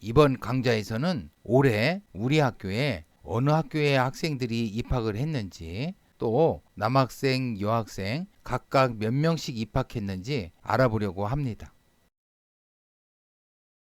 이번 강좌에서는 올해 우리 학교에 어느 학교의 학생들이 입학을 했는지, 또 남학생, 여학생 각각 몇 명씩 입학했는지 알아보려고 합니다.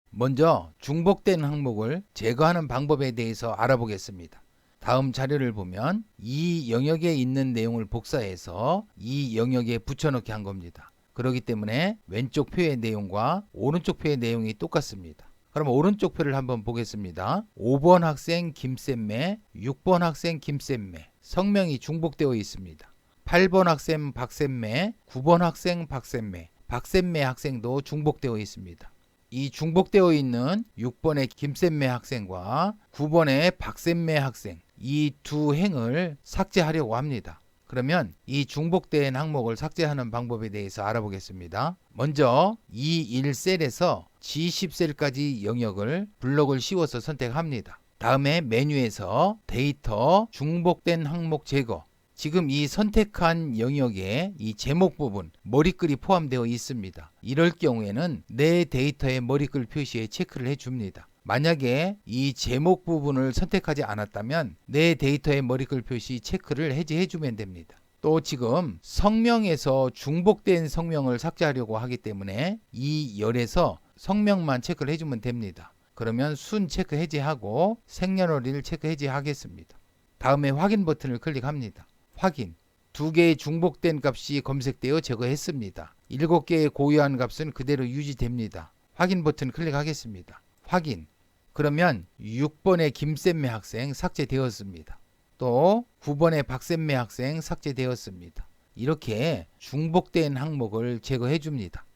먼저 중복된 항목을 제거하는 방법에 대해서 알아보겠습니다. 다음 자료를 보면 이 영역에 있는 내용을 복사해서 이 영역에 붙여넣기 한 겁니다. 그렇기 때문에 왼쪽 표의 내용과 오른쪽 표의 내용이 똑같습니다. 그럼 오른쪽 표를 한번 보겠습니다. 5번 학생 김쌤매, 6번 학생 김쌤매, 성명이 중복되어 있습니다. 8번 학생 박쌤매, 9번 학생 박쌤매, 박쌤매 학생도 중복되어 있습니다. 이 중복되어 있는 6번의 김쌤매 학생과 9번의 박쌤매 학생, 이 두 행을 삭제하려고 합니다. 그러면 이 중복된 항목을 삭제하는 방법에 대해서 알아보겠습니다. 먼저 E1셀에서 G10셀까지 영역을 블록을 씌워서 선택합니다. 다음에 메뉴에서 데이터 중복된 항목 제거, 지금 이 선택한 영역에 이 제목 부분 머리글이 포함되어 있습니다. 이럴 경우에는 내 데이터의 머리글 표시에 체크를 해줍니다. 만약에 이 제목 부분을 선택하지 않았다면 내 데이터의 머리글 표시 체크를 해제해주면 됩니다. 또 지금 성명에서 중복된 성명을 삭제하려고 하기 때문에 이 열에서 성명만 체크를 해주면 됩니다. 그러면 순 체크 해제하고 생년월일을 체크 해제하겠습니다. 다음에 확인 버튼을 클릭합니다. 확인. 2개의 중복된 값이 검색되어 제거했습니다. 7개의 고유한 값은 그대로 유지됩니다. 확인 버튼 클릭하겠습니다. 확인. 그러면 6번의 김쌤매 학생 삭제되었습니다. 또 9번의 박쌤매 학생 삭제되었습니다. 이렇게 중복된 항목을 제거해 줍니다.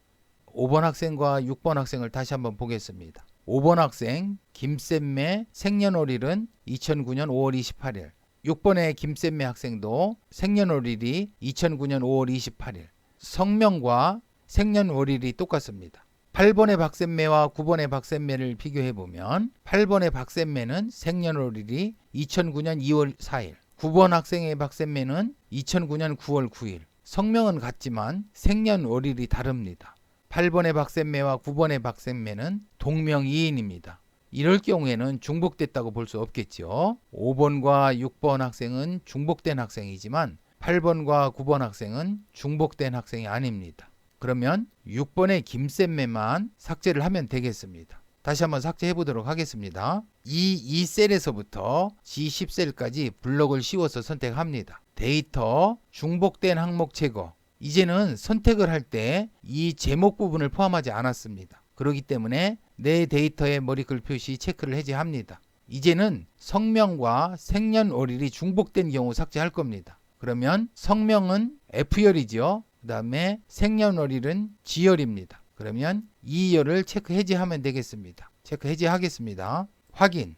5번 학생과 6번 학생을 다시 한번 보겠습니다. 5번 학생 김쌤매 생년월일은 2009년 5월 28일. 6번의 김쌤매 학생도 생년월일이 2009년 5월 28일. 성명과 생년월일이 똑같습니다. 8번의 박쌤매와 9번의 박쌤매를 비교해보면 8번의 박쌤매는 생년월일이 2009년 2월 4일, 9번 학생의 박쌤매는 2009년 9월 9일. 성명은 같지만 생년월일이 다릅니다. 8번의 박쌤매와 9번의 박쌤매는 동명이인입니다. 이럴 경우에는 중복됐다고 볼 수 없겠죠. 5번과 6번 학생은 중복된 학생이지만 8번과 9번 학생은 중복된 학생이 아닙니다. 그러면 6번의 김쌤매만 삭제를 하면 되겠습니다. 다시 한번 삭제해 보도록 하겠습니다. 이 셀에서부터 G10셀까지 블록을 씌워서 선택합니다. 데이터 중복된 항목 제거. 이제는 선택을 할 때 이 제목 부분을 포함하지 않았습니다. 그렇기 때문에 내 데이터의 머리글 표시 체크를 해제합니다. 이제는 성명과 생년월일이 중복된 경우 삭제할 겁니다. 그러면 성명은 F열이죠. 그 다음에 생년월일은 G열입니다. 그러면 이 열을 체크 해제하면 되겠습니다. 체크 해제하겠습니다. 확인.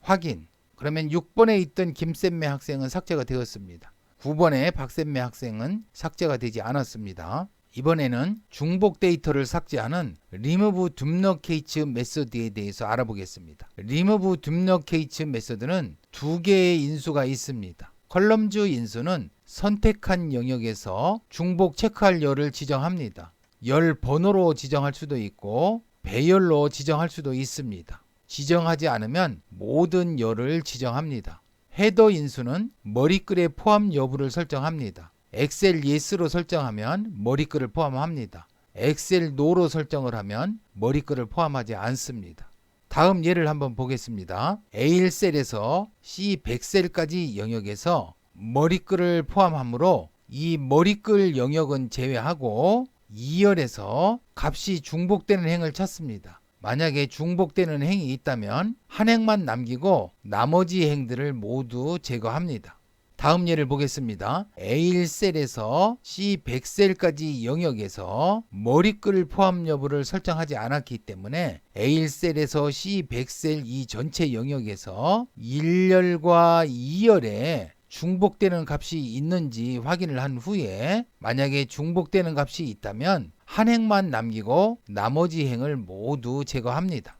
확인. 그러면 6번에 있던 김쌤매 학생은 삭제가 되었습니다. 9번의 박쌤매 학생은 삭제가 되지 않았습니다. 이번에는 중복 데이터를 삭제하는 Remove Duplicate 메소드에 대해서 알아보겠습니다. Remove Duplicate 메소드는 2개의 인수가 있습니다. 컬럼즈 인수는 선택한 영역에서 중복 체크할 열을 지정합니다. 열 번호로 지정할 수도 있고 배열로 지정할 수도 있습니다. 지정하지 않으면 모든 열을 지정합니다. 헤더 인수는 머리글의 포함 여부를 설정합니다. 엑셀 yes로 설정하면 머리글을 포함합니다. 엑셀 no로 설정을 하면 머리글을 포함하지 않습니다. 다음 예를 한번 보겠습니다. A1셀에서 C100셀까지 영역에서 머리글을 포함하므로 이 머리글 영역은 제외하고 2열에서 값이 중복되는 행을 찾습니다. 만약에 중복되는 행이 있다면 한 행만 남기고 나머지 행들을 모두 제거합니다. 다음 예를 보겠습니다. A1셀에서 C100셀까지 영역에서 머리글 포함 여부를 설정하지 않았기 때문에 A1셀에서 C100셀 이 전체 영역에서 1열과 2열에 중복되는 값이 있는지 확인을 한 후에 만약에 중복되는 값이 있다면 한 행만 남기고 나머지 행을 모두 제거합니다.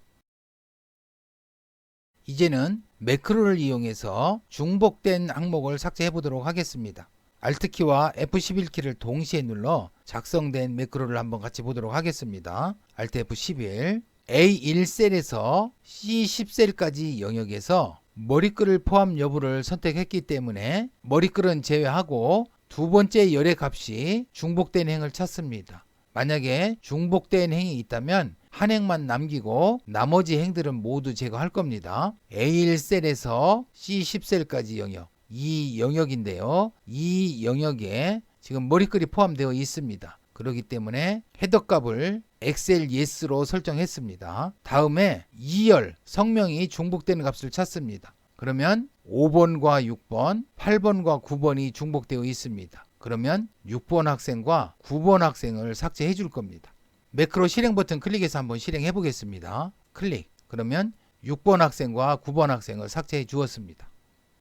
이제는 매크로를 이용해서 중복된 항목을 삭제해 보도록 하겠습니다. Alt키와 F11키를 동시에 눌러 작성된 매크로를 한번 같이 보도록 하겠습니다. Alt F11 A1셀에서 C10셀까지 영역에서 머리글을 포함 여부를 선택했기 때문에 머리글은 제외하고 두 번째 열의 값이 중복된 행을 찾습니다. 만약에 중복된 행이 있다면 한 행만 남기고 나머지 행들은 모두 제거할 겁니다. A1셀에서 C10셀까지 영역, 이 영역인데요. 이 영역에 지금 머리글이 포함되어 있습니다. 그렇기 때문에 헤더 값을 엑셀 yes로 설정했습니다. 다음에 2열 성명이 중복되는 값을 찾습니다. 그러면 5번과 6번, 8번과 9번이 중복되어 있습니다. 그러면 6번 학생과 9번 학생을 삭제해 줄 겁니다. 매크로 실행 버튼 클릭해서 한번 실행해 보겠습니다. 클릭. 그러면 6번 학생과 9번 학생을 삭제해 주었습니다.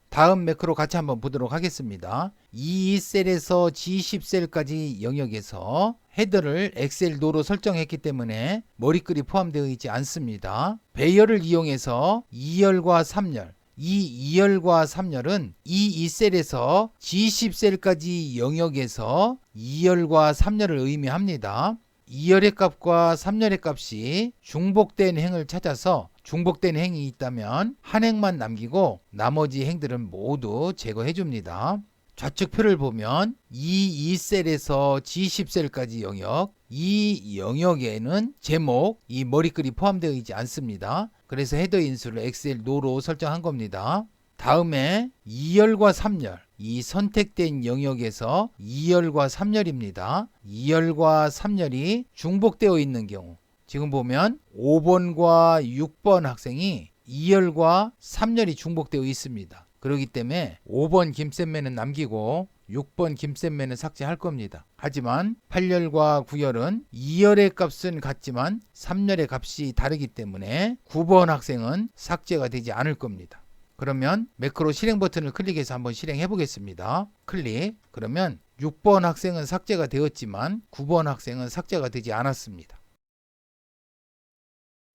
다음 매크로 같이 한번 보도록 하겠습니다. E2셀에서 G10셀까지 영역에서 헤더를 엑셀 노로 설정했기 때문에 머리글이 포함되어 있지 않습니다. 배열을 이용해서 2열과 3열, 이 2열과 3열은 E2셀에서 G10셀까지 영역에서 2열과 3열을 의미합니다. 2열의 값과 3열의 값이 중복된 행을 찾아서 중복된 행이 있다면 한 행만 남기고 나머지 행들은 모두 제거해 줍니다. 좌측 표를 보면 E2셀에서 G10셀까지 영역, 이 영역에는 제목, 이 머리글이 포함되어 있지 않습니다. 그래서 헤더 인수를 엑셀 노로 설정한 겁니다. 다음에 2열과 3열, 이 선택된 영역에서 2열과 3열입니다. 2열과 3열이 중복되어 있는 경우, 지금 보면 5번과 6번 학생이 2열과 3열이 중복되어 있습니다. 그렇기 때문에 5번 김쌤매는 남기고 6번 김쌤매는 삭제할 겁니다. 하지만 8열과 9열은 2열의 값은 같지만 3열의 값이 다르기 때문에 9번 학생은 삭제가 되지 않을 겁니다. 그러면 매크로 실행 버튼을 클릭해서 한번 실행해 보겠습니다. 클릭. 그러면 6번 학생은 삭제가 되었지만 9번 학생은 삭제가 되지 않았습니다.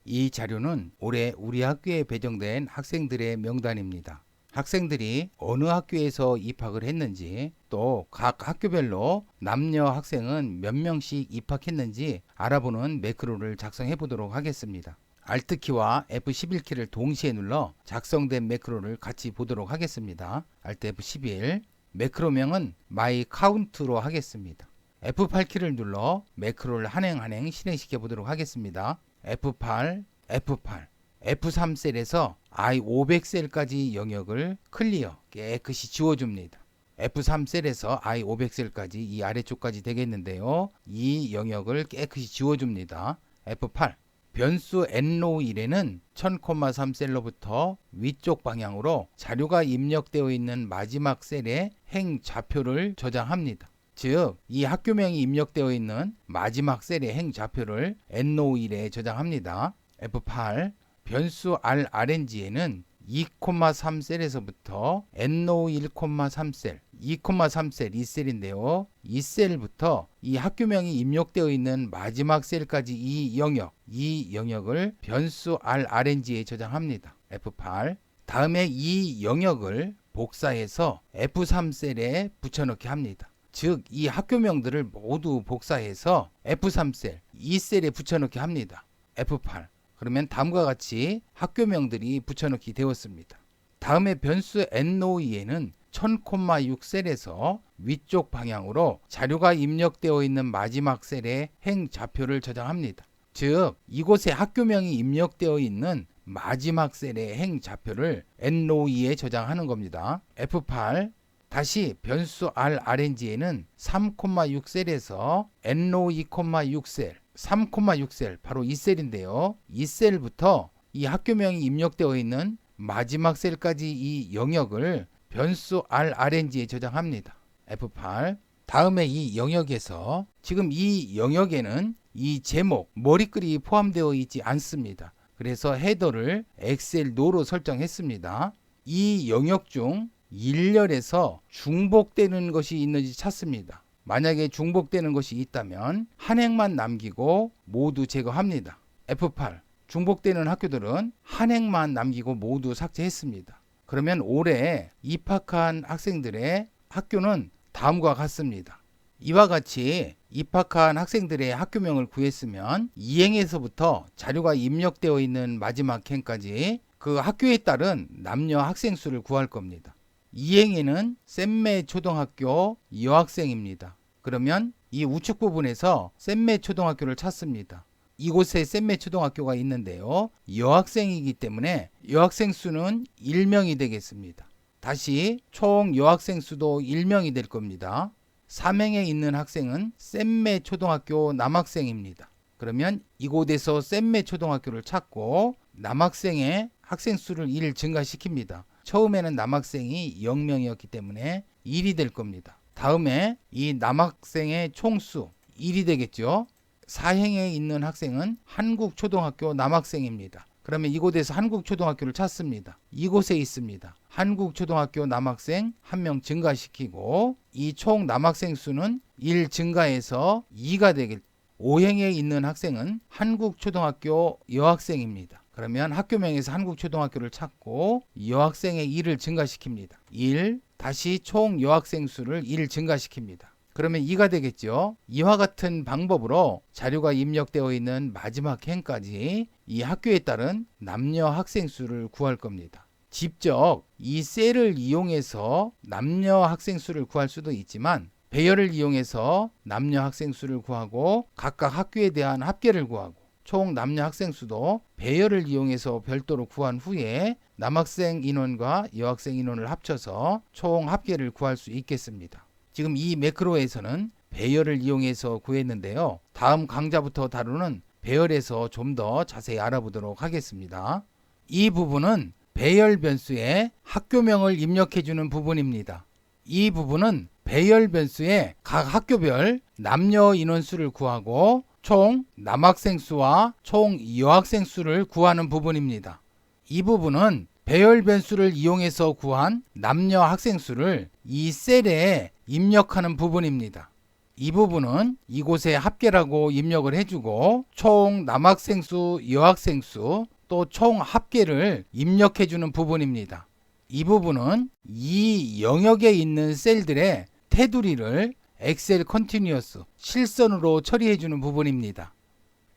이 자료는 올해 우리 학교에 배정된 학생들의 명단입니다. 학생들이 어느 학교에서 입학을 했는지, 또 각 학교별로 남녀 학생은 몇 명씩 입학했는지 알아보는 매크로를 작성해 보도록 하겠습니다. Alt키와 F11키를 동시에 눌러 작성된 매크로를 같이 보도록 하겠습니다. Alt F11, 매크로명은 myCount로 하겠습니다. F8키를 눌러 매크로를 한 행 한 행 실행시켜 보도록 하겠습니다. F8, F8, F3셀에서 I500셀까지 영역을 클리어, 깨끗이 지워줍니다. F3셀에서 I500셀까지 이 아래쪽까지 되겠는데요. 이 영역을 깨끗이 지워줍니다. F8, 변수 n로1에는 1000,3셀로부터 위쪽 방향으로 자료가 입력되어 있는 마지막 셀에 행 좌표를 저장합니다. 즉, 이 학교명이 입력되어 있는 마지막 셀의 행 좌표를 nO1에 저장합니다. F8, 변수 rRNG에는 2,3셀에서부터 nO1,3셀, 2,3셀 이 셀인데요. 이 셀부터 이 학교명이 입력되어 있는 마지막 셀까지 이 영역을 변수 rRNG에 저장합니다. F8. 다음에 이 영역을 복사해서 F3셀에 붙여넣기 합니다. 즉, 이 학교명들을 모두 복사해서 F3셀, 이 셀에 붙여넣기 합니다. F8. 그러면 다음과 같이 학교명들이 붙여넣기 되었습니다. 다음에 변수 nO2에는 1000,6셀에서 위쪽 방향으로 자료가 입력되어 있는 마지막 셀에 행 좌표를 저장합니다. 즉, 이곳에 학교명이 입력되어 있는 마지막 셀의 행 좌표를 nO2에 저장하는 겁니다. F8. 다시 변수 rRNG에는 3,6셀에서 nO2,6셀, 3,6셀, 바로 이 셀인데요. 이 셀부터 이 학교명이 입력되어 있는 마지막 셀까지 이 영역을 변수 rRNG에 저장합니다. F8. 다음에 이 영역에서 지금 이 영역에는 이 제목, 머리글이 포함되어 있지 않습니다. 그래서 헤더를 엑셀 노로 설정했습니다. 이 영역 중 1열에서 중복되는 것이 있는지 찾습니다. 만약에 중복되는 것이 있다면 한 행만 남기고 모두 제거합니다. F8. 중복되는 학교들은 한 행만 남기고 모두 삭제했습니다. 그러면 올해 입학한 학생들의 학교는 다음과 같습니다. 이와 같이 입학한 학생들의 학교명을 구했으면 이행에서부터 자료가 입력되어 있는 마지막 행까지 그 학교에 따른 남녀 학생 수를 구할 겁니다. 이행에는 샘매 초등학교 여학생입니다. 그러면 이 우측 부분에서 샘매 초등학교를 찾습니다. 이곳에 샘매 초등학교가 있는데요. 여학생이기 때문에 여학생 수는 1명이 되겠습니다. 다시 총 여학생 수도 1명이 될 겁니다. 삼행에 있는 학생은 샘매 초등학교 남학생입니다. 그러면 이곳에서 샘매 초등학교를 찾고 남학생의 학생 수를 1 증가시킵니다. 처음에는 남학생이 0명이었기 때문에 1이 될 겁니다. 다음에 이 남학생의 총수 1이 되겠죠. 사행에 있는 학생은 한국초등학교 남학생입니다. 그러면 이곳에서 한국초등학교를 찾습니다. 이곳에 있습니다. 한국초등학교 남학생 1명 증가시키고 이 총 남학생 수는 1 증가해서 2가 되겠죠. 5행에 있는 학생은 한국초등학교 여학생입니다. 그러면 학교명에서 한국초등학교를 찾고 여학생의 1을 증가시킵니다. 1 다시 총 여학생 수를 1 증가시킵니다. 그러면 2가 되겠죠. 이와 같은 방법으로 자료가 입력되어 있는 마지막 행까지 이 학교에 따른 남녀 학생 수를 구할 겁니다. 직접 이 셀을 이용해서 남녀 학생 수를 구할 수도 있지만 배열을 이용해서 남녀 학생 수를 구하고 각각 학교에 대한 합계를 구하고 총 남녀 학생 수도 배열을 이용해서 별도로 구한 후에 남학생 인원과 여학생 인원을 합쳐서 총 합계를 구할 수 있겠습니다. 지금 이 매크로에서는 배열을 이용해서 구했는데요. 다음 강좌부터 다루는 배열에서 좀 더 자세히 알아보도록 하겠습니다. 이 부분은 배열 변수에 학교명을 입력해주는 부분입니다. 이 부분은 배열 변수에 각 학교별 남녀 인원수를 구하고 총 남학생 수와 총 여학생 수를 구하는 부분입니다. 이 부분은 배열 변수를 이용해서 구한 남녀 학생 수를 이 셀에 입력하는 부분입니다. 이 부분은 이곳에 합계라고 입력을 해주고 총 남학생 수, 여학생 수, 또 총 합계를 입력해주는 부분입니다. 이 부분은 이 영역에 있는 셀들의 테두리를 엑셀 컨티뉴어스 실선으로 처리해주는 부분입니다.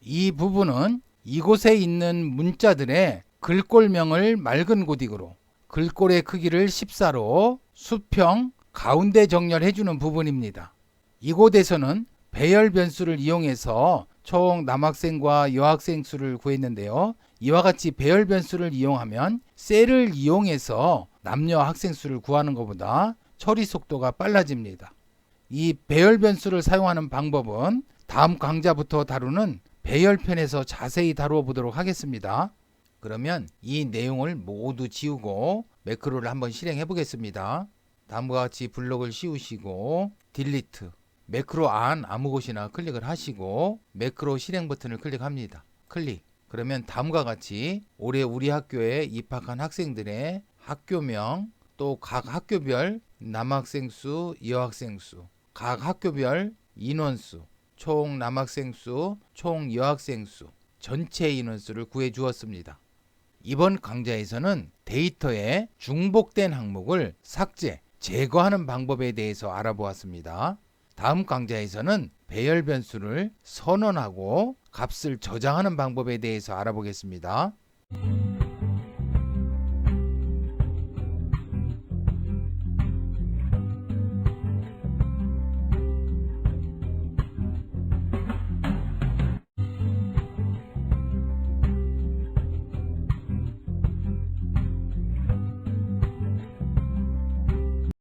이 부분은 이곳에 있는 문자들의 글꼴명을 맑은 고딕으로 글꼴의 크기를 14로 수평 가운데 정렬해주는 부분입니다. 이곳에서는 배열 변수를 이용해서 총 남학생과 여학생 수를 구했는데요. 이와 같이 배열 변수를 이용하면 셀을 이용해서 남녀 학생 수를 구하는 것보다 처리 속도가 빨라집니다. 이 배열 변수를 사용하는 방법은 다음 강좌부터 다루는 배열편에서 자세히 다루어 보도록 하겠습니다. 그러면 이 내용을 모두 지우고 매크로를 한번 실행해 보겠습니다. 다음과 같이 블록을 씌우시고 딜리트 매크로 안 아무 곳이나 클릭을 하시고 매크로 실행 버튼을 클릭합니다. 클릭. 그러면 다음과 같이 올해 우리 학교에 입학한 학생들의 학교명 또 각 학교별 남학생 수, 여학생 수, 각 학교별 인원수, 총 남학생 수, 총 여학생 수, 전체 인원수를 구해 주었습니다. 이번 강좌에서는 데이터에 중복된 항목을 삭제, 제거하는 방법에 대해서 알아보았습니다. 다음 강좌에서는 배열 변수를 선언하고 값을 저장하는 방법에 대해서 알아보겠습니다.